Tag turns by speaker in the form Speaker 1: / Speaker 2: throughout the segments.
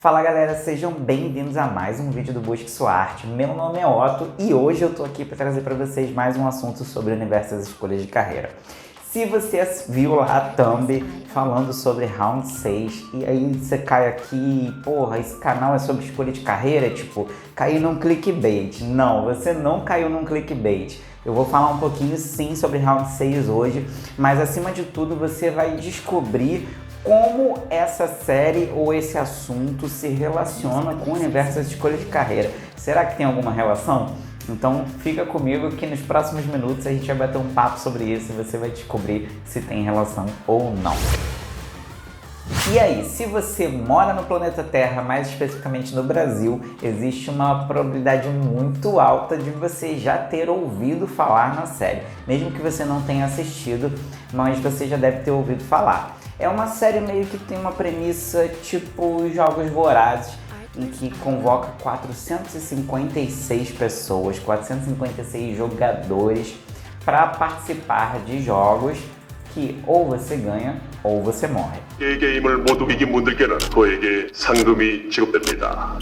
Speaker 1: Fala galera, sejam bem-vindos a mais um vídeo do Busque Sua Arte. Meu nome é Otto e hoje eu tô aqui para trazer para vocês mais um assunto sobre o universo das escolhas de carreira. Se você viu lá a thumb falando sobre Round 6 e aí você cai aqui, porra, esse canal é sobre escolha de carreira, tipo, cair num clickbait. Não, você não caiu num clickbait. Eu vou falar um pouquinho sim sobre Round 6 hoje, mas acima de tudo você vai descobrir como essa série ou esse assunto se relaciona com o universo das escolhas de carreira. Será que tem alguma relação? Então fica comigo que nos próximos minutos a gente vai bater um papo sobre isso e você vai descobrir se tem relação ou não. E aí, se você mora no planeta Terra, mais especificamente no Brasil, existe uma probabilidade muito alta de você já ter ouvido falar na série. Mesmo que você não tenha assistido, mas você já deve ter ouvido falar. É uma série meio que tem uma premissa tipo Jogos Vorazes, em que convoca 456 pessoas, 456 jogadores para participar de jogos que ou você ganha ou você morre.
Speaker 2: 게임을 모두 이긴 분들께는 저에게 상금이 지급됩니다.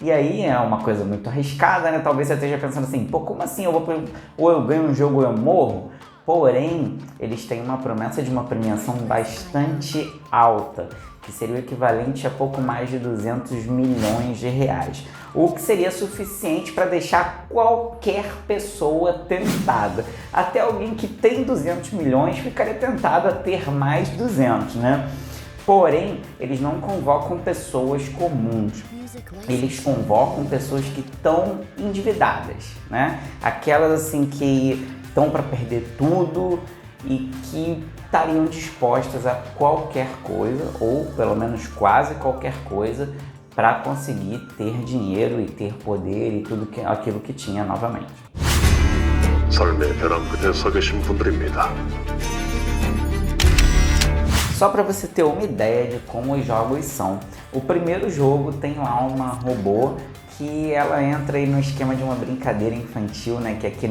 Speaker 1: E aí é uma coisa muito arriscada, né? Talvez você esteja pensando assim, pô, como assim ou eu ganho um jogo ou eu morro? Porém, eles têm uma promessa de uma premiação bastante alta, que seria o equivalente a pouco mais de 200 milhões de reais. O que seria suficiente para deixar qualquer pessoa tentada. Até alguém que tem 200 milhões ficaria tentado a ter mais 200, né? Porém, eles não convocam pessoas comuns. Eles convocam pessoas que estão endividadas, né? Aquelas assim que estão para perder tudo e que estariam dispostas a qualquer coisa, ou pelo menos quase qualquer coisa, para conseguir ter dinheiro e ter poder e tudo aquilo que tinha novamente.
Speaker 2: 삶의 벼랑 끝에 서 계신 분들입니다.
Speaker 1: Só para você ter uma ideia de como os jogos são. O primeiro jogo tem lá uma robô que ela entra aí no esquema de uma brincadeira infantil, né? Que aqui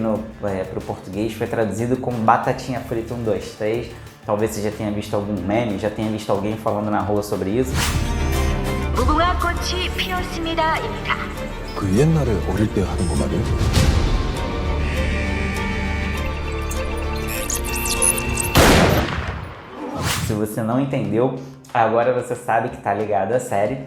Speaker 1: pro português foi traduzido como Batatinha Frita 1, 2, 3. Talvez você já tenha visto algum meme, já tenha visto alguém falando na rua sobre isso.
Speaker 3: 무궁화 꽃이 피었습니다입니다.
Speaker 4: 그 옛날에 어릴 때 하던 거 말이야?
Speaker 1: Se você não entendeu, agora você sabe que está ligado à série.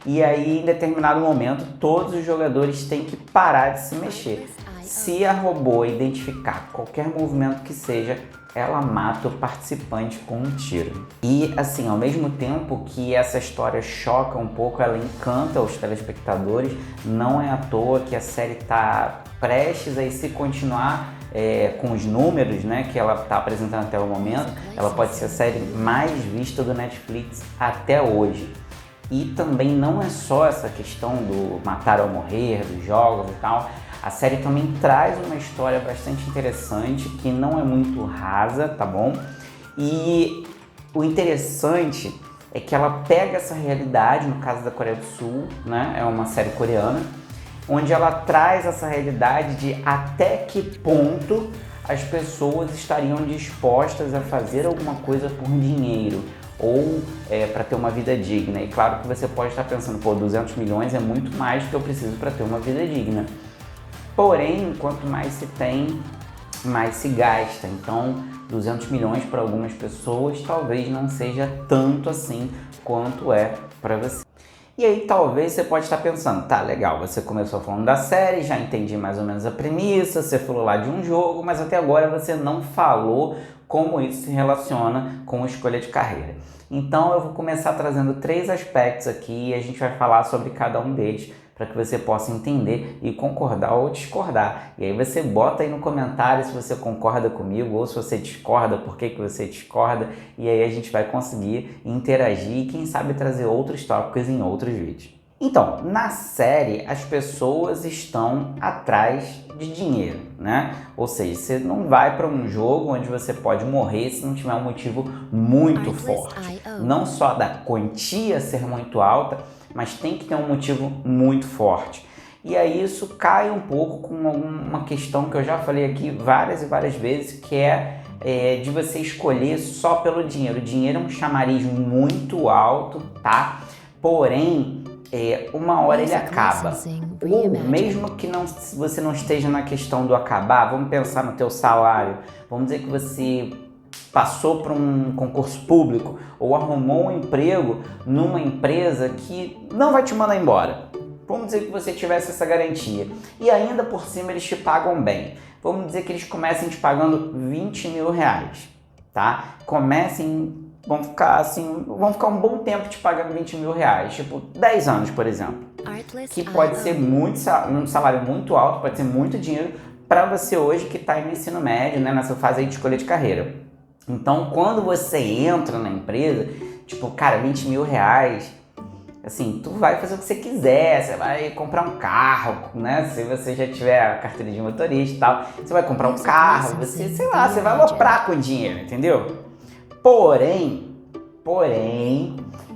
Speaker 1: E aí, em determinado momento, todos os jogadores têm que parar de se mexer. Se a robô identificar qualquer movimento que seja, ela mata o participante com um tiro. E assim, ao mesmo tempo que essa história choca um pouco, ela encanta os telespectadores. Não é à toa que a série está prestes a se continuar com os números, né, que ela está apresentando até o momento. Ela pode ser a série mais vista do Netflix até hoje. E também não é só essa questão do matar ou morrer, dos jogos e tal. A série também traz uma história bastante interessante, que não é muito rasa, tá bom? E o interessante é que ela pega essa realidade, no caso da Coreia do Sul, né? É uma série coreana, onde ela traz essa realidade de até que ponto as pessoas estariam dispostas a fazer alguma coisa por dinheiro ou para ter uma vida digna. E claro que você pode estar pensando, pô, 200 milhões é muito mais do que eu preciso para ter uma vida digna. Porém, quanto mais se tem, mais se gasta. Então, 200 milhões para algumas pessoas talvez não seja tanto assim quanto é para você. E aí talvez você pode estar pensando, tá, legal, você começou falando da série, já entendi mais ou menos a premissa, você falou lá de um jogo, mas até agora você não falou como isso se relaciona com a escolha de carreira. Então eu vou começar trazendo 3 aspectos aqui e a gente vai falar sobre cada um deles para que você possa entender e concordar ou discordar. E aí você bota aí no comentário se você concorda comigo ou se você discorda, por que você discorda, e aí a gente vai conseguir interagir e quem sabe trazer outros tópicos em outros vídeos. Então, na série, as pessoas estão atrás de dinheiro, né? Ou seja, você não vai para um jogo onde você pode morrer se não tiver um motivo muito forte. Não só da quantia ser muito alta, mas tem que ter um motivo muito forte. E aí isso cai um pouco com uma questão que eu já falei aqui várias e várias vezes, que é de você escolher só pelo dinheiro. O dinheiro é um chamariz muito alto, tá? Porém, uma hora ele acaba. Ou mesmo que você não esteja na questão do acabar, vamos pensar no teu salário. Vamos dizer que você passou por um concurso público ou arrumou um emprego numa empresa que não vai te mandar embora. Vamos dizer que você tivesse essa garantia. E ainda por cima eles te pagam bem. Vamos dizer que eles comecem te pagando 20 mil reais, tá? Vão ficar um bom tempo te pagando 20 mil reais, tipo 10 anos, por exemplo. Que pode ser um salário muito alto, pode ser muito dinheiro para você hoje que está no ensino médio, né, nessa fase aí de escolha de carreira. Então, quando você entra na empresa, tipo, cara, 20 mil reais, assim, tu vai fazer o que você quiser, você vai comprar um carro, né, se você já tiver a carteira de motorista e tal, você vai comprar um carro, você vai aloprar com o dinheiro, entendeu? Porém,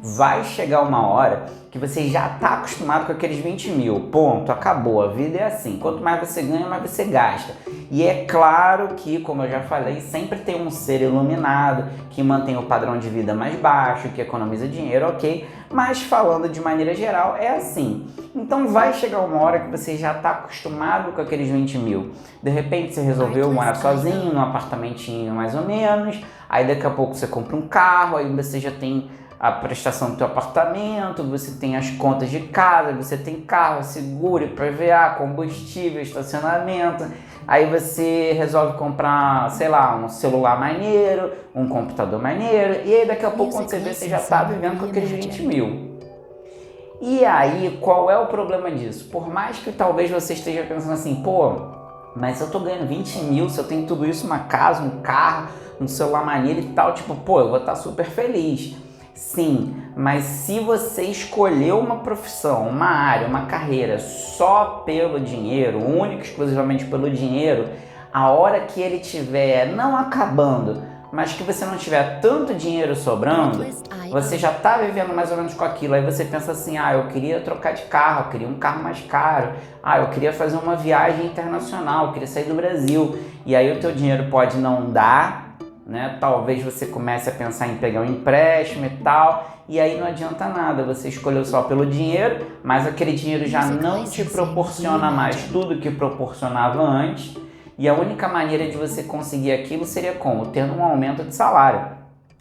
Speaker 1: vai chegar uma hora que você já está acostumado com aqueles 20 mil, ponto, acabou, a vida é assim, quanto mais você ganha, mais você gasta. E é claro que, como eu já falei, sempre tem um ser iluminado que mantém o padrão de vida mais baixo, que economiza dinheiro, ok? Mas falando de maneira geral, é assim. Então vai chegar uma hora que você já está acostumado com aqueles 20 mil. De repente você resolveu morar sozinho, num apartamentinho mais ou menos, aí daqui a pouco você compra um carro, aí você já tem a prestação do teu apartamento, você tem as contas de casa, você tem carro, seguro, IPVA, combustível, estacionamento. Aí você resolve comprar, sei lá, um celular maneiro, um computador maneiro, e aí daqui a pouco quando você vê, você já está vivendo com aqueles 20 mil. E aí, qual é o problema disso? Por mais que talvez você esteja pensando assim, pô, mas eu tô ganhando 20 mil, se eu tenho tudo isso, uma casa, um carro, um celular maneiro e tal, tipo, pô, eu vou estar super feliz. Sim, mas se você escolheu uma profissão, uma área, uma carreira só pelo dinheiro, único e exclusivamente pelo dinheiro, a hora que ele tiver não acabando, mas que você não tiver tanto dinheiro sobrando, você já está vivendo mais ou menos com aquilo. Aí você pensa assim, eu queria trocar de carro, eu queria um carro mais caro, eu queria fazer uma viagem internacional, eu queria sair do Brasil. E aí o teu dinheiro pode não dar, né? Talvez você comece a pensar em pegar um empréstimo e tal, e aí não adianta nada, você escolheu só pelo dinheiro, mas aquele dinheiro já não te proporciona mais tudo que proporcionava antes, e a única maneira de você conseguir aquilo seria como? Tendo um aumento de salário.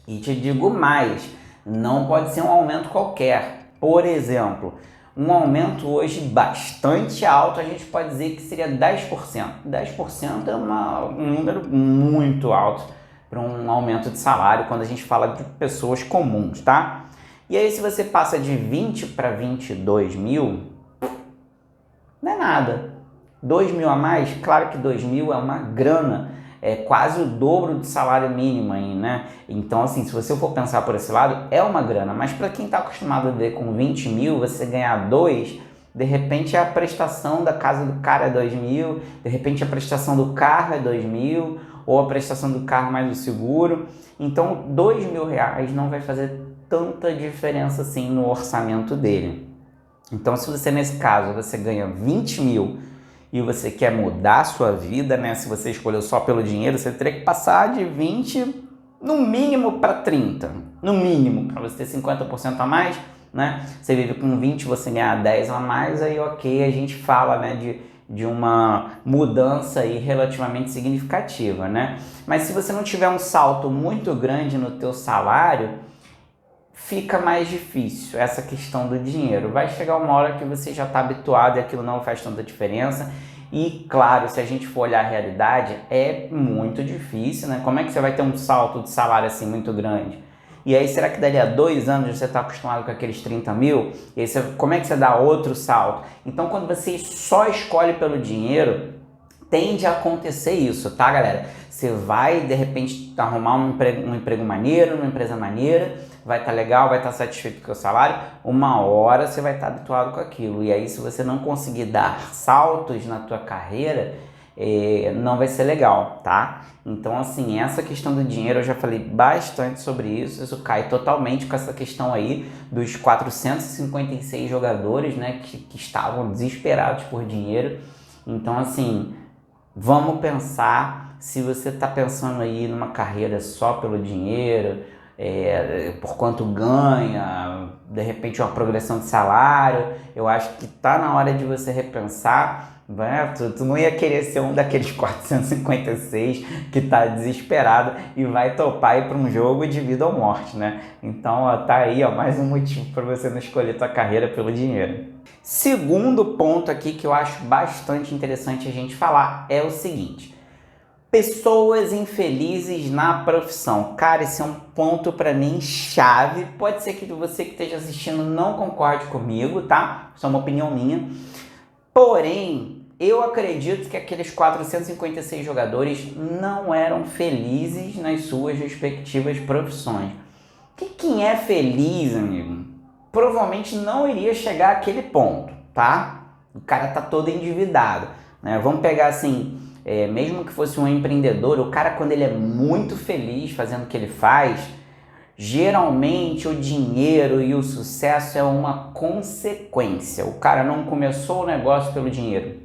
Speaker 1: E te digo mais, não pode ser um aumento qualquer. Por exemplo, um aumento hoje bastante alto, a gente pode dizer que seria 10%. 10% é um número muito alto para um aumento de salário quando a gente fala de pessoas comuns, tá? E aí se você passa de 20 para 22 mil, não é nada. 2 mil a mais, claro que 2 mil é uma grana, é quase o dobro do salário mínimo aí, né? Então assim, se você for pensar por esse lado, é uma grana, mas para quem está acostumado a ver com 20 mil, você ganhar 2, de repente a prestação da casa do cara é 2 mil, de repente a prestação do carro é 2 mil, ou a prestação do carro mais o seguro. Então 2 mil reais não vai fazer tanta diferença assim no orçamento dele. Então se você nesse caso você ganha 20 mil e você quer mudar a sua vida, né? Se você escolheu só pelo dinheiro, você teria que passar de 20 no mínimo para 30, no mínimo, para você ter 50% a mais, né? Você vive com 20, você ganhar 10 a mais, aí ok, a gente fala, né, de uma mudança aí relativamente significativa, né? Mas se você não tiver um salto muito grande no teu salário, fica mais difícil essa questão do dinheiro. Vai chegar uma hora que você já está habituado e aquilo não faz tanta diferença. E claro, se a gente for olhar a realidade, é muito difícil, né? Como é que você vai ter um salto de salário assim muito grande? E aí, será que dali a 2 anos você está acostumado com aqueles 30 mil? E aí como é que você dá outro salto? Então, quando você só escolhe pelo dinheiro, tende a acontecer isso, tá, galera? Você vai, de repente, arrumar um emprego maneiro, uma empresa maneira, vai estar legal, vai estar satisfeito com o seu salário, uma hora você vai estar habituado com aquilo. E aí, se você não conseguir dar saltos na tua carreira, não vai ser legal, tá? Então, assim, essa questão do dinheiro, eu já falei bastante sobre isso cai totalmente com essa questão aí dos 456 jogadores, né, que estavam desesperados por dinheiro. Então, assim, vamos pensar, se você está pensando aí numa carreira só pelo dinheiro, por quanto ganha, de repente uma progressão de salário. Eu acho que tá na hora de você repensar. Tu não ia querer ser um daqueles 456 que tá desesperado e vai topar ir para um jogo de vida ou morte, né? Então, tá aí, mais um motivo para você não escolher tua carreira pelo dinheiro. Segundo ponto aqui que eu acho bastante interessante a gente falar é o seguinte: pessoas infelizes na profissão. Cara, esse é um ponto para mim chave. Pode ser que você que esteja assistindo não concorde comigo, tá? Isso é uma opinião minha. Porém, eu acredito que aqueles 456 jogadores não eram felizes nas suas respectivas profissões. Porque quem é feliz, amigo, provavelmente não iria chegar àquele ponto, tá? O cara tá todo endividado, né? Vamos pegar assim, mesmo que fosse um empreendedor, o cara, quando ele é muito feliz fazendo o que ele faz, geralmente o dinheiro e o sucesso é uma consequência. O cara não começou o negócio pelo dinheiro,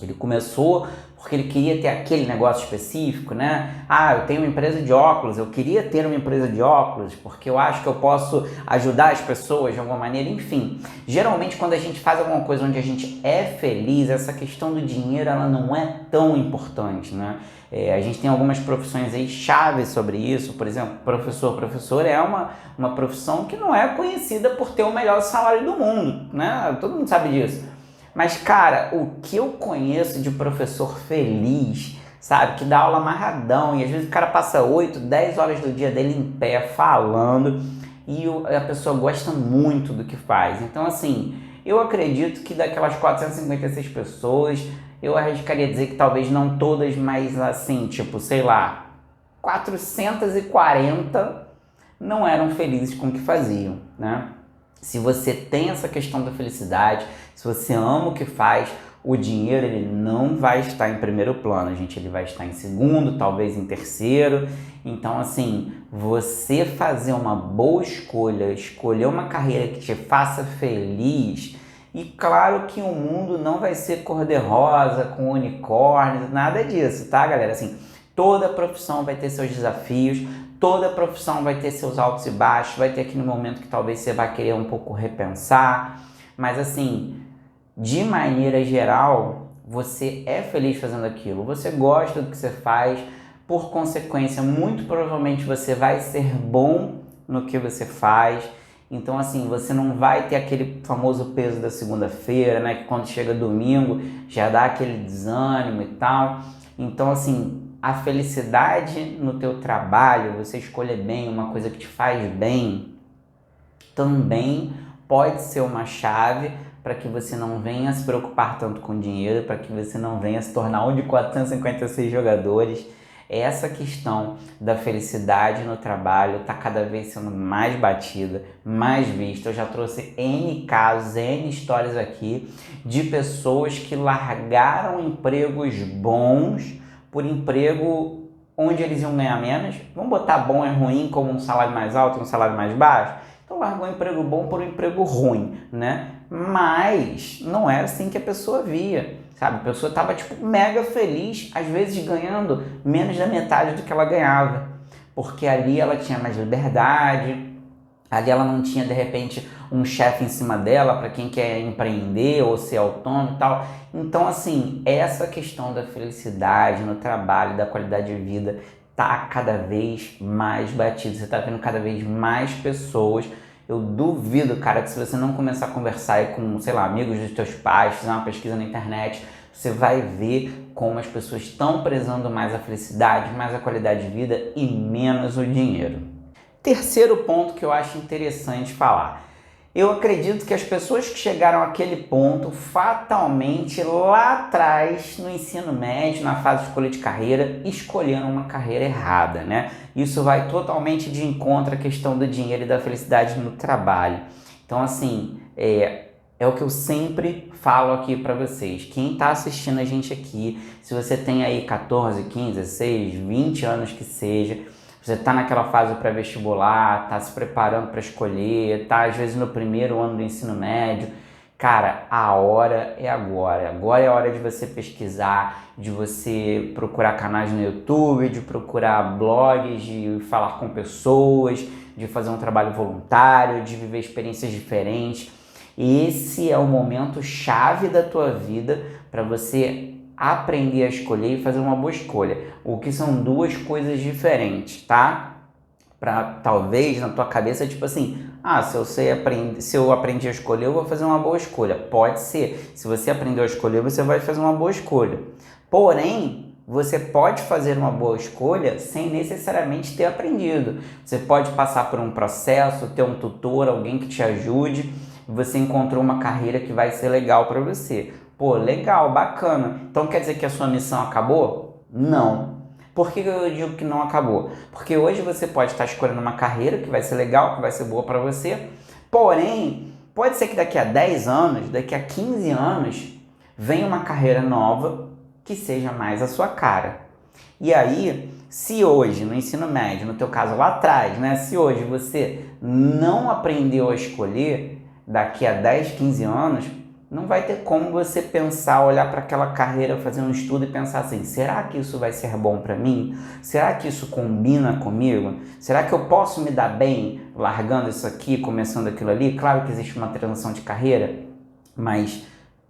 Speaker 1: ele começou porque ele queria ter aquele negócio específico, né? Eu tenho uma empresa de óculos, eu queria ter uma empresa de óculos porque eu acho que eu posso ajudar as pessoas de alguma maneira, enfim. Geralmente, quando a gente faz alguma coisa onde a gente é feliz, essa questão do dinheiro, ela não é tão importante, né? A gente tem algumas profissões aí chaves sobre isso. Por exemplo, professor é uma profissão que não é conhecida por ter o melhor salário do mundo, né? Todo mundo sabe disso. Mas, cara, o que eu conheço de professor feliz, sabe, que dá aula amarradão, e às vezes o cara passa 8, 10 horas do dia dele em pé falando, e a pessoa gosta muito do que faz. Então, assim, eu acredito que daquelas 456 pessoas, eu arriscaria dizer que talvez não todas, mas assim, tipo, sei lá, 440 não eram felizes com o que faziam, né? Se você tem essa questão da felicidade, se você ama o que faz, o dinheiro ele não vai estar em primeiro plano, gente, ele vai estar em segundo, talvez em terceiro. Então, assim, você fazer uma boa escolha, escolher uma carreira que te faça feliz, e claro que o mundo não vai ser cor-de-rosa, com unicórnios, nada disso, tá, galera? Assim, toda profissão vai ter seus desafios, toda profissão vai ter seus altos e baixos, vai ter aquele momento que talvez você vai querer um pouco repensar, mas assim, de maneira geral, você é feliz fazendo aquilo, você gosta do que você faz, por consequência, muito provavelmente você vai ser bom no que você faz. Então, assim, você não vai ter aquele famoso peso da segunda-feira, né? Que quando chega domingo já dá aquele desânimo e tal. Então, assim, a felicidade no teu trabalho, você escolher bem uma coisa que te faz bem, também pode ser uma chave para que você não venha se preocupar tanto com dinheiro, para que você não venha se tornar um de 456 jogadores. Essa questão da felicidade no trabalho está cada vez sendo mais batida, mais vista. Eu já trouxe N casos, N histórias aqui de pessoas que largaram empregos bons por emprego onde eles iam ganhar menos. Vamos botar bom e ruim como um salário mais alto e um salário mais baixo? Então largou um emprego bom por um emprego ruim, né? Mas não era assim que a pessoa via, sabe? A pessoa estava tipo mega feliz, às vezes ganhando menos da metade do que ela ganhava, porque ali ela tinha mais liberdade, ali ela não tinha de repente um chefe em cima dela para quem quer empreender ou ser autônomo e tal. Então, assim, essa questão da felicidade no trabalho, da qualidade de vida, tá cada vez mais batida. Você tá vendo cada vez mais pessoas. Eu duvido, cara, que se você não começar a conversar aí com, sei lá, amigos dos teus pais, fizer uma pesquisa na internet, você vai ver como as pessoas estão prezando mais a felicidade, mais a qualidade de vida e menos o dinheiro. Terceiro ponto que eu acho interessante falar. Eu acredito que as pessoas que chegaram àquele ponto, fatalmente, lá atrás, no ensino médio, na fase de escolha de carreira, escolheram uma carreira errada, né? Isso vai totalmente de encontro à questão do dinheiro e da felicidade no trabalho. Então, assim, é o que eu sempre falo aqui para vocês. Quem está assistindo a gente aqui, se você tem aí 14, 15, 16, 20 anos que seja, você está naquela fase pré-vestibular, está se preparando para escolher, está às vezes no primeiro ano do ensino médio. Cara, a hora é agora. Agora é a hora de você pesquisar, de você procurar canais no YouTube, de procurar blogs, de falar com pessoas, de fazer um trabalho voluntário, de viver experiências diferentes. Esse é o momento chave da tua vida para você aprender a escolher e fazer uma boa escolha. O que são duas coisas diferentes, tá? Para talvez na tua cabeça, tipo assim, se eu aprendi a escolher, eu vou fazer uma boa escolha. Pode ser. Se você aprendeu a escolher, você vai fazer uma boa escolha. Porém, você pode fazer uma boa escolha sem necessariamente ter aprendido. Você pode passar por um processo, ter um tutor, alguém que te ajude, e você encontrou uma carreira que vai ser legal para você. Pô, legal, bacana. Então quer dizer que a sua missão acabou? Não. Por que eu digo que não acabou? Porque hoje você pode estar escolhendo uma carreira que vai ser legal, que vai ser boa para você, porém, pode ser que daqui a 10 anos, daqui a 15 anos, venha uma carreira nova que seja mais a sua cara. E aí, se hoje, no ensino médio, no teu caso lá atrás, né, se hoje você não aprendeu a escolher, daqui a 10, 15 anos, não vai ter como você pensar, olhar para aquela carreira, fazer um estudo e pensar assim, será que isso vai ser bom para mim? Será que isso combina comigo? Será que eu posso me dar bem largando isso aqui, começando aquilo ali? Claro que existe uma transição de carreira, mas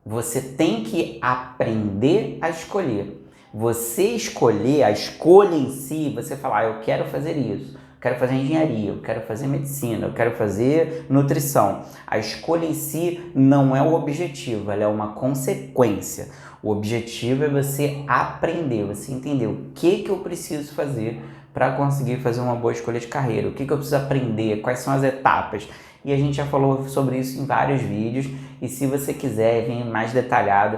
Speaker 1: você tem que aprender a escolher. Você escolher, a escolha em si, você falar, eu quero fazer isso. Quero fazer engenharia, eu quero fazer medicina, eu quero fazer nutrição. A escolha em si não é o objetivo, ela é uma consequência. O objetivo é você aprender, você entender o que eu preciso fazer para conseguir fazer uma boa escolha de carreira, o que eu preciso aprender, quais são as etapas. E a gente já falou sobre isso em vários vídeos, e se você quiser vir mais detalhado,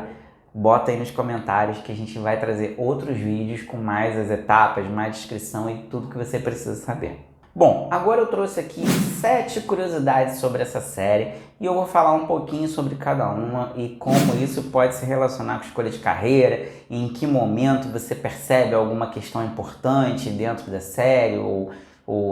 Speaker 1: bota aí nos comentários que a gente vai trazer outros vídeos com mais as etapas, mais descrição e tudo que você precisa saber. Bom, agora eu trouxe aqui 7 curiosidades sobre essa série e eu vou falar um pouquinho sobre cada uma e como isso pode se relacionar com a escolha de carreira, e em que momento você percebe alguma questão importante dentro da série ou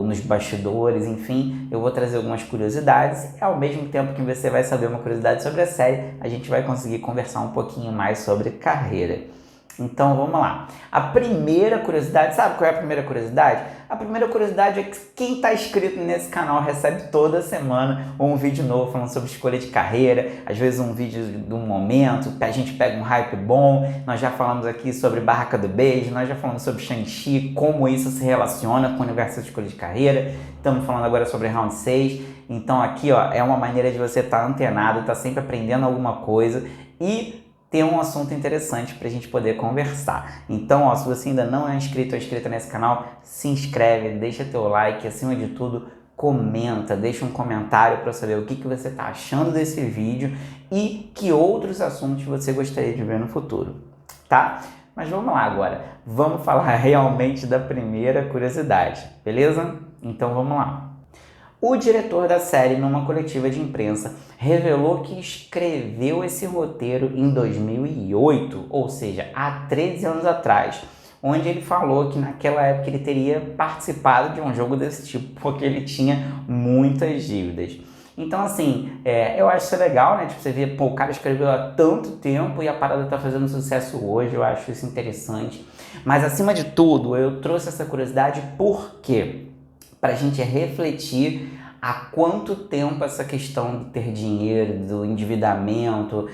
Speaker 1: nos bastidores, enfim, eu vou trazer algumas curiosidades e ao mesmo tempo que você vai saber uma curiosidade sobre a série, a gente vai conseguir conversar um pouquinho mais sobre carreira. Então vamos lá. A primeira curiosidade, sabe qual é a primeira curiosidade? A primeira curiosidade é que quem está inscrito nesse canal recebe toda semana um vídeo novo falando sobre escolha de carreira, às vezes um vídeo de um momento, a gente pega um hype bom, nós já falamos aqui sobre Barraca do Beijo, nós já falamos sobre Shang-Chi, como isso se relaciona com o universo de escolha de carreira, estamos falando agora sobre Round 6, então aqui ó, é uma maneira de você estar antenado, estar sempre aprendendo alguma coisa e ter um assunto interessante para a gente poder conversar. Então, ó, se você ainda não é inscrito ou inscrita nesse canal, se inscreve, deixa teu like, acima de tudo, comenta, deixa um comentário para eu saber o que você está achando desse vídeo e que outros assuntos você gostaria de ver no futuro, tá? Mas vamos lá agora, vamos falar realmente da primeira curiosidade, beleza? Então vamos lá. O diretor da série, numa coletiva de imprensa, revelou que escreveu esse roteiro em 2008, ou seja, há 13 anos atrás, onde ele falou que naquela época ele teria participado de um jogo desse tipo, porque ele tinha muitas dívidas. Então, assim, eu acho isso legal, né? Tipo, você vê, pô, o cara escreveu há tanto tempo e a parada tá fazendo sucesso hoje, eu acho isso interessante. Mas, acima de tudo, eu trouxe essa curiosidade porque para a gente refletir há quanto tempo essa questão de ter dinheiro, do endividamento,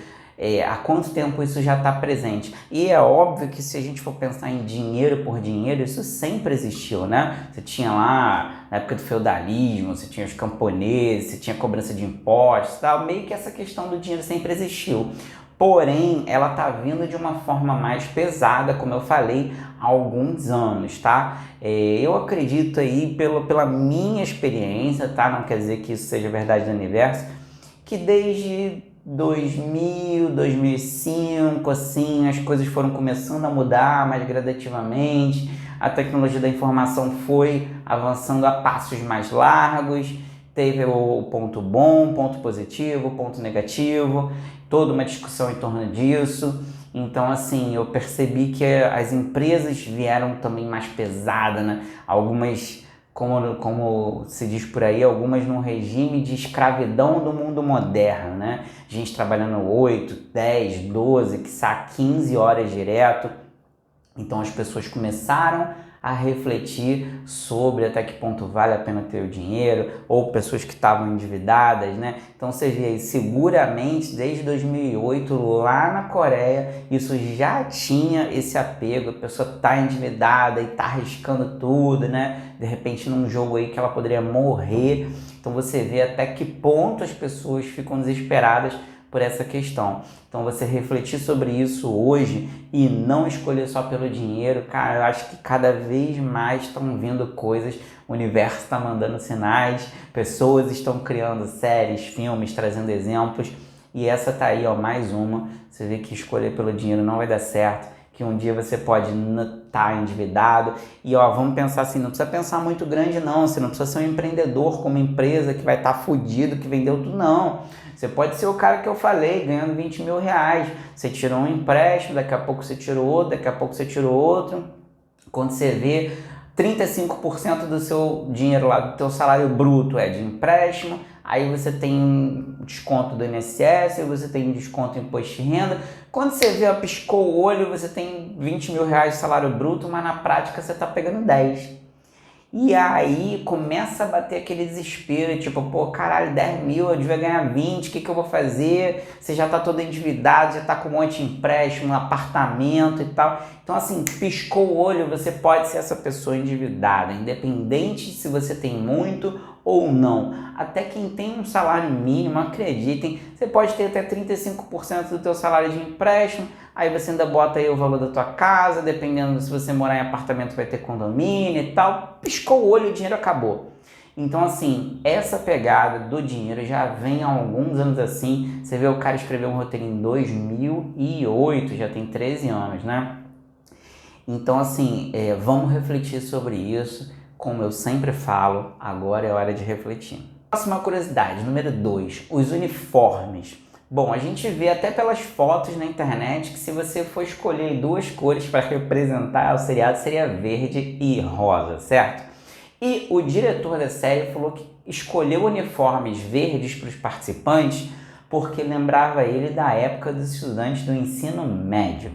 Speaker 1: há quanto tempo isso já está presente. E é óbvio que se a gente for pensar em dinheiro por dinheiro, isso sempre existiu, né? Você tinha lá, na época do feudalismo, você tinha os camponeses, você tinha cobrança de impostos, tal. Meio que essa questão do dinheiro sempre existiu. Porém, ela está vindo de uma forma mais pesada, como eu falei, há alguns anos, tá? Eu acredito aí, pela minha experiência, tá? Não quer dizer que isso seja verdade do universo, que desde 2000, 2005, assim, as coisas foram começando a mudar mais gradativamente, a tecnologia da informação foi avançando a passos mais largos, teve o ponto bom, ponto positivo, ponto negativo, toda uma discussão em torno disso. Então, assim, eu percebi que as empresas vieram também mais pesadas, né? Algumas, como se diz por aí, algumas num regime de escravidão do mundo moderno, né? Gente trabalhando 8, 10, 12, quiçá 15 horas direto. Então, as pessoas começaram a refletir sobre até que ponto vale a pena ter o dinheiro, ou pessoas que estavam endividadas, né? Então você vê aí, seguramente desde 2008 lá na Coreia, isso já tinha esse apego, a pessoa tá endividada e tá arriscando tudo, né? De repente num jogo aí que ela poderia morrer. Então você vê até que ponto as pessoas ficam desesperadas por essa questão. Então você refletir sobre isso hoje e não escolher só pelo dinheiro, cara, eu acho que cada vez mais estão vindo coisas, o universo está mandando sinais, pessoas estão criando séries, filmes, trazendo exemplos, e essa tá aí, ó, mais uma. Você vê que escolher pelo dinheiro não vai dar certo, que um dia você pode estar endividado, e ó, vamos pensar assim, não precisa pensar muito grande não, você não precisa ser um empreendedor com uma empresa que vai estar fudido, que vendeu tudo, não. Você pode ser o cara que eu falei, ganhando 20 mil reais, você tirou um empréstimo, daqui a pouco você tirou outro, daqui a pouco você tirou outro, quando você vê 35% do seu dinheiro lá, do teu salário bruto é de empréstimo, aí você tem um desconto do INSS, você tem um desconto em imposto de renda. Quando você vê, ó, piscou o olho, você tem 20 mil reais de salário bruto, mas na prática você está pegando 10. E aí começa a bater aquele desespero, tipo, pô, caralho, 10 mil, eu devia ganhar 20, o que eu vou fazer? Você já tá todo endividado, já tá com um monte de empréstimo, um apartamento e tal. Então assim, piscou o olho, você pode ser essa pessoa endividada, independente se você tem muito ou não. Até quem tem um salário mínimo, acreditem, você pode ter até 35% do teu salário de empréstimo, aí você ainda bota aí o valor da tua casa, dependendo se você morar em apartamento vai ter condomínio e tal, piscou o olho, o dinheiro acabou. Então assim, essa pegada do dinheiro já vem há alguns anos assim, você vê o cara escrever um roteiro em 2008, já tem 13 anos, né? Então assim, vamos refletir sobre isso, como eu sempre falo, agora é hora de refletir. Próxima curiosidade, número 2, os uniformes. Bom, a gente vê até pelas fotos na internet que se você for escolher duas cores para representar o seriado, seria verde e rosa, certo? E o diretor da série falou que escolheu uniformes verdes para os participantes porque lembrava ele da época dos estudantes do ensino médio.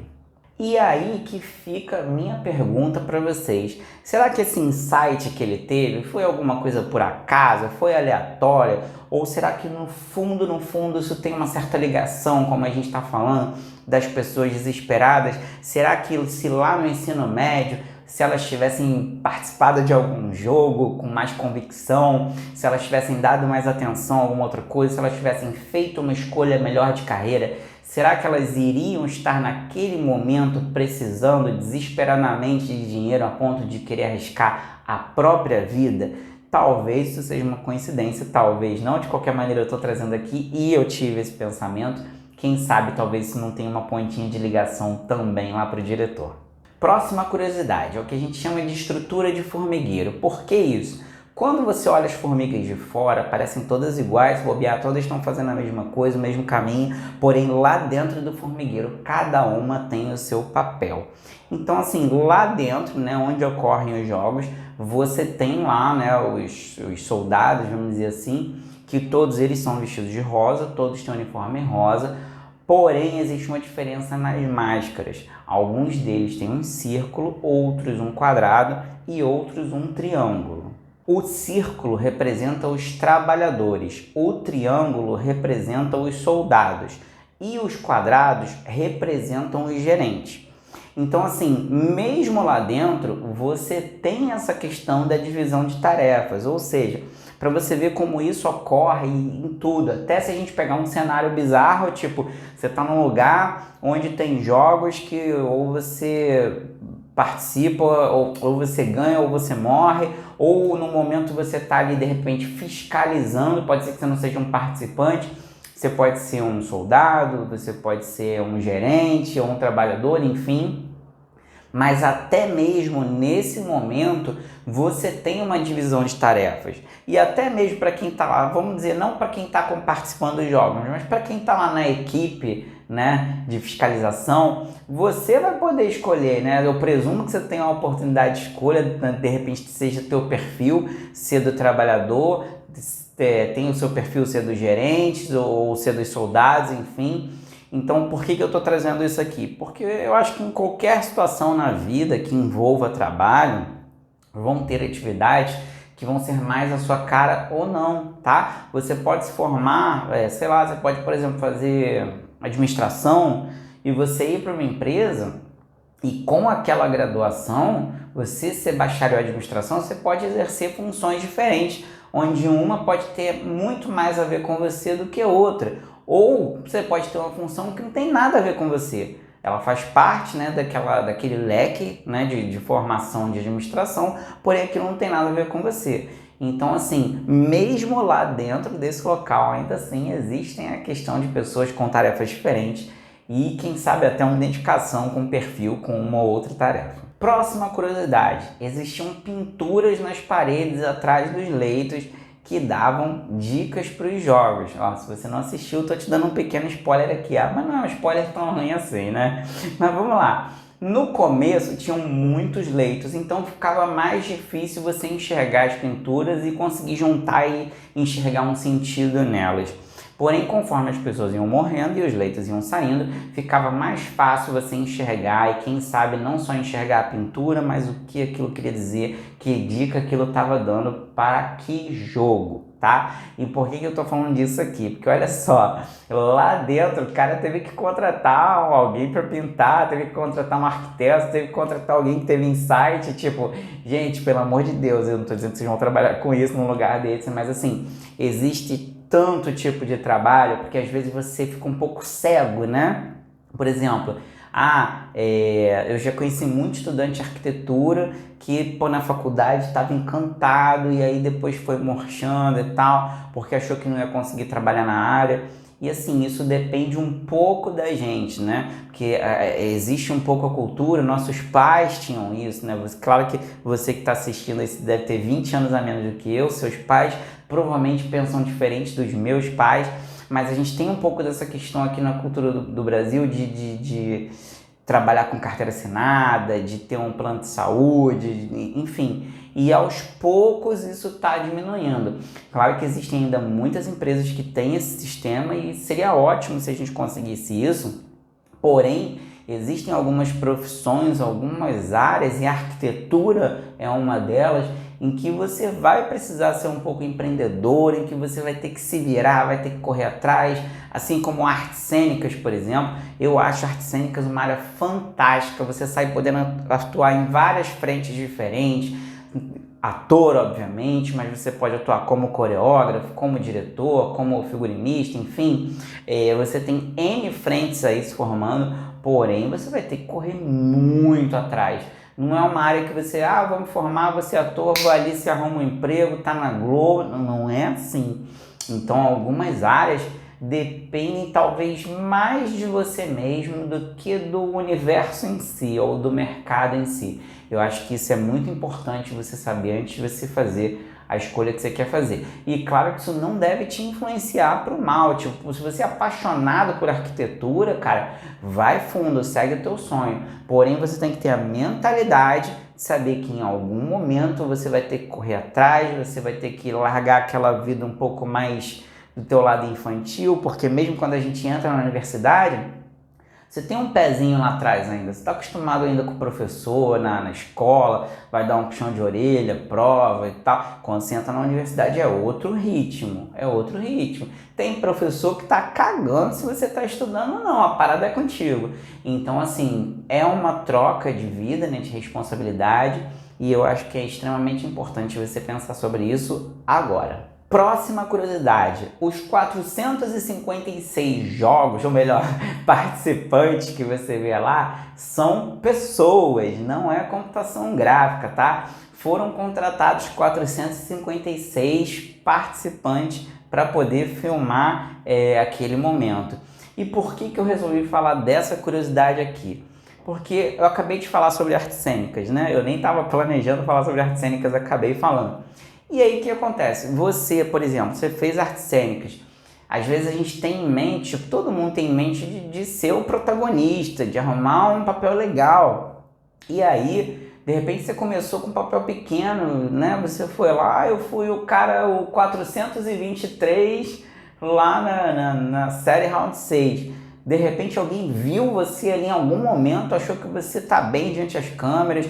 Speaker 1: E aí que fica a minha pergunta para vocês. Será que esse insight que ele teve foi alguma coisa por acaso? Foi aleatória? Ou será que no fundo isso tem uma certa ligação, como a gente está falando, das pessoas desesperadas? Será que se lá no ensino médio, se elas tivessem participado de algum jogo com mais convicção, se elas tivessem dado mais atenção a alguma outra coisa, se elas tivessem feito uma escolha melhor de carreira, será que elas iriam estar naquele momento precisando desesperadamente de dinheiro a ponto de querer arriscar a própria vida? Talvez isso seja uma coincidência, talvez não. De qualquer maneira eu estou trazendo aqui e eu tive esse pensamento. Quem sabe talvez isso não tenha uma pontinha de ligação também lá para o diretor. Próxima curiosidade é o que a gente chama de estrutura de formigueiro. Por que isso? Quando você olha as formigas de fora, parecem todas iguais, bobear, todas estão fazendo a mesma coisa, o mesmo caminho, porém lá dentro do formigueiro, cada uma tem o seu papel. Então assim, lá dentro, né, onde ocorrem os jogos, você tem lá, né, os soldados, vamos dizer assim, que todos eles são vestidos de rosa, todos têm uniforme rosa, porém existe uma diferença nas máscaras. Alguns deles têm um círculo, outros um quadrado e outros um triângulo. O círculo representa os trabalhadores, o triângulo representa os soldados e os quadrados representam os gerentes. Então assim, mesmo lá dentro, você tem essa questão da divisão de tarefas, ou seja, para você ver como isso ocorre em tudo, até se a gente pegar um cenário bizarro, tipo, você está num lugar onde tem jogos que ou você participa, ou você ganha, ou você morre, ou no momento você está ali de repente fiscalizando, pode ser que você não seja um participante, você pode ser um soldado, você pode ser um gerente, ou um trabalhador, enfim. Mas até mesmo nesse momento, você tem uma divisão de tarefas. E até mesmo para quem está lá, vamos dizer, não para quem está participando dos jogos, mas para quem está lá na equipe, né, de fiscalização, você vai poder escolher, né? Eu presumo que você tem uma oportunidade de escolha, de repente seja teu perfil, ser do trabalhador, tem o seu perfil ser dos gerentes ou ser dos soldados, enfim. Então, por que eu estou trazendo isso aqui? Porque eu acho que em qualquer situação na vida que envolva trabalho, vão ter atividades que vão ser mais a sua cara ou não, tá? Você pode se formar, sei lá, você pode, por exemplo, fazer administração e você ir para uma empresa e com aquela graduação, você ser bacharel em administração, você pode exercer funções diferentes, onde uma pode ter muito mais a ver com você do que outra. Ou você pode ter uma função que não tem nada a ver com você. Ela faz parte, né, daquele leque, né, de formação de administração, porém aquilo não tem nada a ver com você. Então, assim, mesmo lá dentro desse local, ainda assim, existem a questão de pessoas com tarefas diferentes e, quem sabe, até uma identificação com um perfil com uma ou outra tarefa. Próxima curiosidade, existiam pinturas nas paredes atrás dos leitos que davam dicas para os jogos. Ó, se você não assistiu, tô te dando um pequeno spoiler aqui, mas não é um spoiler tão ruim assim, né? Mas vamos lá. No começo tinham muitos leitos, então ficava mais difícil você enxergar as pinturas e conseguir juntar e enxergar um sentido nelas. Porém, conforme as pessoas iam morrendo e os leitos iam saindo, ficava mais fácil você enxergar e, quem sabe, não só enxergar a pintura, mas o que aquilo queria dizer, que dica aquilo estava dando para que jogo, tá? E por que eu tô falando disso aqui? Porque olha só, lá dentro o cara teve que contratar alguém para pintar, teve que contratar um arquiteto, teve que contratar alguém que teve insight, tipo, gente, pelo amor de Deus, eu não tô dizendo que vocês vão trabalhar com isso num lugar desse, mas assim, existe tanto tipo de trabalho, porque às vezes você fica um pouco cego, né? Por exemplo, eu já conheci muito estudante de arquitetura que, na faculdade estava encantado e aí depois foi murchando e tal, porque achou que não ia conseguir trabalhar na área. E assim, isso depende um pouco da gente, né? Porque existe um pouco a cultura, nossos pais tinham isso, né? Claro que você que está assistindo aí deve ter 20 anos a menos do que eu, seus pais provavelmente pensam diferente dos meus pais, mas a gente tem um pouco dessa questão aqui na cultura do Brasil de trabalhar com carteira assinada, de ter um plano de saúde, enfim. E aos poucos isso está diminuindo. Claro que existem ainda muitas empresas que têm esse sistema e seria ótimo se a gente conseguisse isso, porém existem algumas profissões, algumas áreas, e a arquitetura é uma delas, em que você vai precisar ser um pouco empreendedor, em que você vai ter que se virar, vai ter que correr atrás, assim como artes cênicas, por exemplo. Eu acho artes cênicas uma área fantástica, você sai podendo atuar em várias frentes diferentes, ator, obviamente, mas você pode atuar como coreógrafo, como diretor, como figurinista, enfim, você tem N frentes aí se formando, porém você vai ter que correr muito atrás. Não é uma área que você, vamos formar, você é ator, vai ali, se arruma um emprego, tá na Globo. Não é assim. Então, algumas áreas dependem talvez mais de você mesmo do que do universo em si ou do mercado em si. Eu acho que isso é muito importante você saber antes de você fazer a escolha que você quer fazer. E claro que isso não deve te influenciar para o mal. Tipo, se você é apaixonado por arquitetura, cara, vai fundo, segue o teu sonho. Porém, você tem que ter a mentalidade de saber que em algum momento você vai ter que correr atrás, você vai ter que largar aquela vida um pouco mais do teu lado infantil, porque mesmo quando a gente entra na universidade, você tem um pezinho lá atrás ainda, você está acostumado ainda com o professor na escola, vai dar um puxão de orelha, prova e tal. Quando você entra na universidade é outro ritmo, Tem professor que está cagando se você está estudando ou não, a parada é contigo. Então, assim, é uma troca de vida, né, de responsabilidade, e eu acho que é extremamente importante você pensar sobre isso agora. Próxima curiosidade, os 456 jogos, ou melhor, participantes que você vê lá, são pessoas, não é computação gráfica, tá? Foram contratados 456 participantes para poder filmar aquele momento. E por que eu resolvi falar dessa curiosidade aqui? Porque eu acabei de falar sobre artes cênicas, né? Eu nem estava planejando falar sobre artes cênicas, acabei falando. E aí o que acontece? Você, por exemplo, você fez artes cênicas. Às vezes a gente tem em mente, todo mundo tem em mente de ser o protagonista, de arrumar um papel legal. E aí, de repente você começou com um papel pequeno, né? Você foi lá, eu fui o 423 lá na série Round 6. De repente alguém viu você ali em algum momento, achou que você está bem diante das câmeras,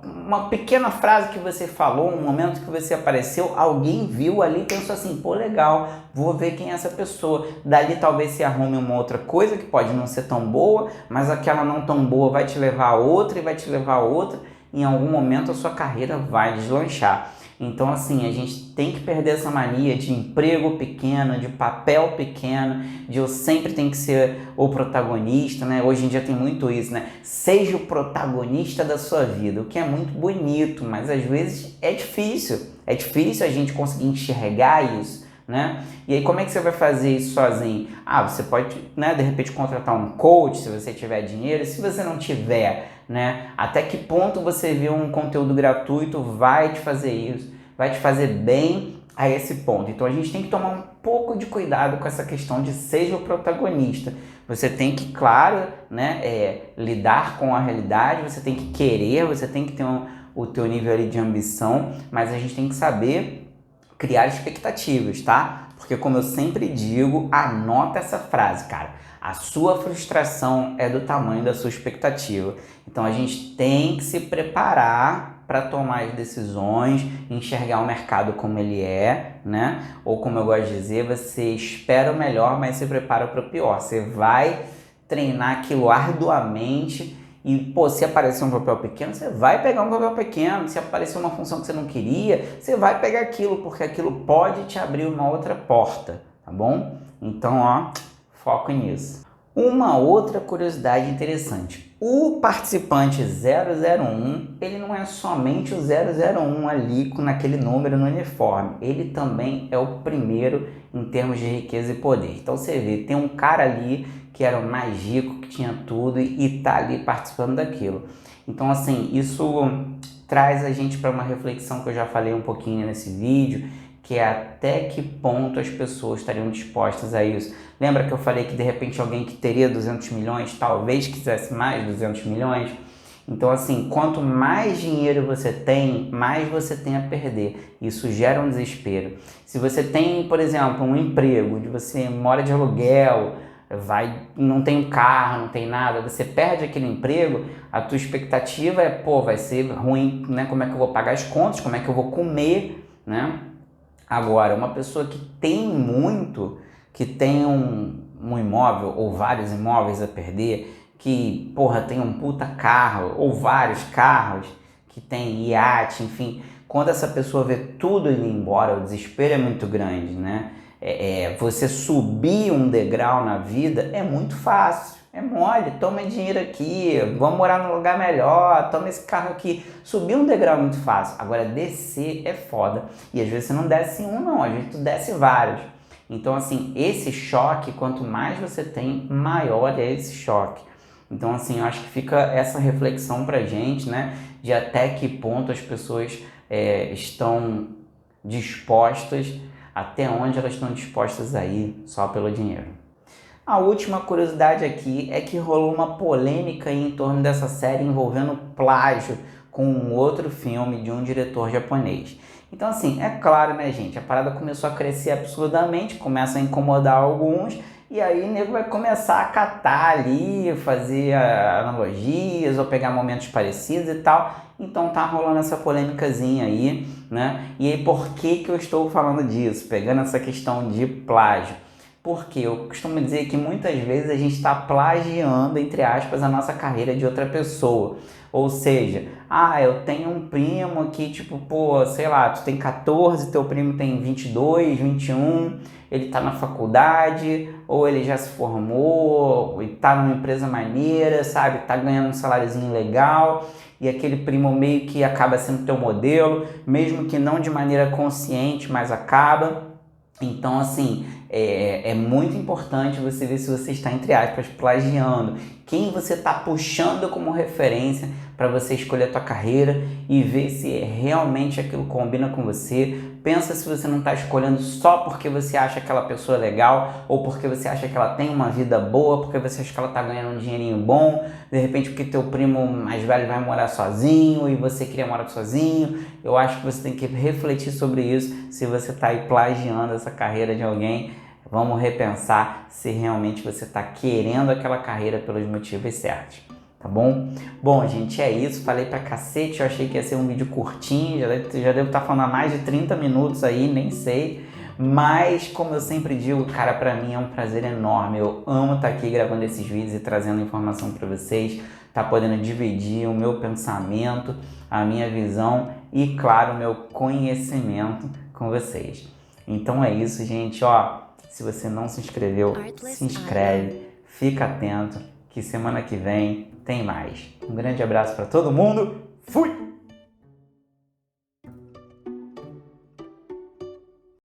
Speaker 1: uma pequena frase que você falou, um momento que você apareceu, alguém viu ali e pensou assim, pô, legal, vou ver quem é essa pessoa. Dali talvez se arrume uma outra coisa que pode não ser tão boa, mas aquela não tão boa vai te levar a outra e vai te levar a outra. Em algum momento a sua carreira vai deslanchar. Então assim, a gente tem que perder essa mania de emprego pequeno, de papel pequeno, de eu sempre tenho que ser o protagonista, né? Hoje em dia tem muito isso, né? Seja o protagonista da sua vida, o que é muito bonito, mas às vezes é difícil. É difícil a gente conseguir enxergar isso, né? E aí como é que você vai fazer isso sozinho? Ah, você pode, né, de repente contratar um coach se você tiver dinheiro. Se você não tiver, né, até que ponto você vê um conteúdo gratuito vai te fazer isso, vai te fazer bem a esse ponto. Então a gente tem que tomar um pouco de cuidado com essa questão de seja o protagonista. Você tem que, claro, né, lidar com a realidade, você tem que querer, você tem que ter o teu nível ali de ambição, mas a gente tem que saber criar expectativas, tá? Porque como eu sempre digo, anota essa frase, cara. A sua frustração é do tamanho da sua expectativa. Então a gente tem que se preparar para tomar as decisões, enxergar o mercado como ele é, né? Ou como eu gosto de dizer, você espera o melhor, mas se prepara para o pior. Você vai treinar aquilo arduamente e, pô, se aparecer um papel pequeno, você vai pegar um papel pequeno. Se aparecer uma função que você não queria, você vai pegar aquilo, porque aquilo pode te abrir uma outra porta, tá bom? Então, ó, foco nisso. Uma outra curiosidade interessante. O participante 001, ele não é somente o 001 ali naquele número no uniforme. Ele também é o primeiro em termos de riqueza e poder. Então você vê, tem um cara ali que era o mais rico, que tinha tudo e tá ali participando daquilo. Então assim, isso traz a gente para uma reflexão que eu já falei um pouquinho nesse vídeo, que é até que ponto as pessoas estariam dispostas a isso. Lembra que eu falei que de repente alguém que teria 200 milhões talvez quisesse mais 200 milhões? Então assim, quanto mais dinheiro você tem, mais você tem a perder. Isso gera um desespero. Se você tem, por exemplo, um emprego, onde você mora de aluguel, não tem um carro, não tem nada, você perde aquele emprego, a tua expectativa é, pô, vai ser ruim, né? Como é que eu vou pagar as contas? Como é que eu vou comer, né? Agora, uma pessoa que tem muito, que tem um imóvel ou vários imóveis a perder, que, porra, tem um puta carro ou vários carros, que tem iate, enfim, quando essa pessoa vê tudo indo embora, o desespero é muito grande, né? Você subir um degrau na vida é muito fácil, é mole, toma dinheiro aqui, vamos morar num lugar melhor, toma esse carro aqui. Subir um degrau é muito fácil, agora descer é foda. E às vezes você não desce um não, às vezes tu desce vários. Então assim, esse choque, quanto mais você tem, maior é esse choque. Então assim, eu acho que fica essa reflexão pra gente, né, de até que ponto as pessoas estão dispostas, até onde elas estão dispostas a ir só pelo dinheiro. A última curiosidade aqui é que rolou uma polêmica em torno dessa série envolvendo plágio com um outro filme de um diretor japonês. Então assim, é claro, né, gente, a parada começou a crescer absurdamente, começa a incomodar alguns, e aí o nego vai começar a catar ali, fazer analogias ou pegar momentos parecidos e tal. Então tá rolando essa polêmicazinha aí, né? E aí por que eu estou falando disso? Pegando essa questão de plágio. Porque eu costumo dizer que muitas vezes a gente está plagiando, entre aspas, a nossa carreira de outra pessoa. Ou seja, eu tenho um primo aqui, tipo, pô, sei lá, tu tem 14, teu primo tem 22, 21, ele tá na faculdade, ou ele já se formou, e tá numa empresa maneira, sabe, tá ganhando um saláriozinho legal, e aquele primo meio que acaba sendo teu modelo, mesmo que não de maneira consciente, mas acaba. Então, assim, é muito importante você ver se você está, entre aspas, plagiando. Quem você está puxando como referência para você escolher a tua carreira e ver se realmente aquilo combina com você. Pensa se você não está escolhendo só porque você acha aquela pessoa legal ou porque você acha que ela tem uma vida boa, porque você acha que ela está ganhando um dinheirinho bom, de repente porque teu primo mais velho vai morar sozinho e você queria morar sozinho. Eu acho que você tem que refletir sobre isso, se você está aí plagiando essa carreira de alguém. Vamos repensar se realmente você está querendo aquela carreira pelos motivos certos, tá bom? Bom, gente, é isso. Falei pra cacete, eu achei que ia ser um vídeo curtinho, já devo estar falando há mais de 30 minutos aí, nem sei. Mas, como eu sempre digo, cara, pra mim é um prazer enorme. Eu amo estar aqui gravando esses vídeos e trazendo informação pra vocês, tá podendo dividir o meu pensamento, a minha visão e, claro, o meu conhecimento com vocês. Então é isso, gente, ó. Se você não se inscreveu, se inscreve, fica atento, que semana que vem tem mais. Um grande abraço para todo mundo, fui!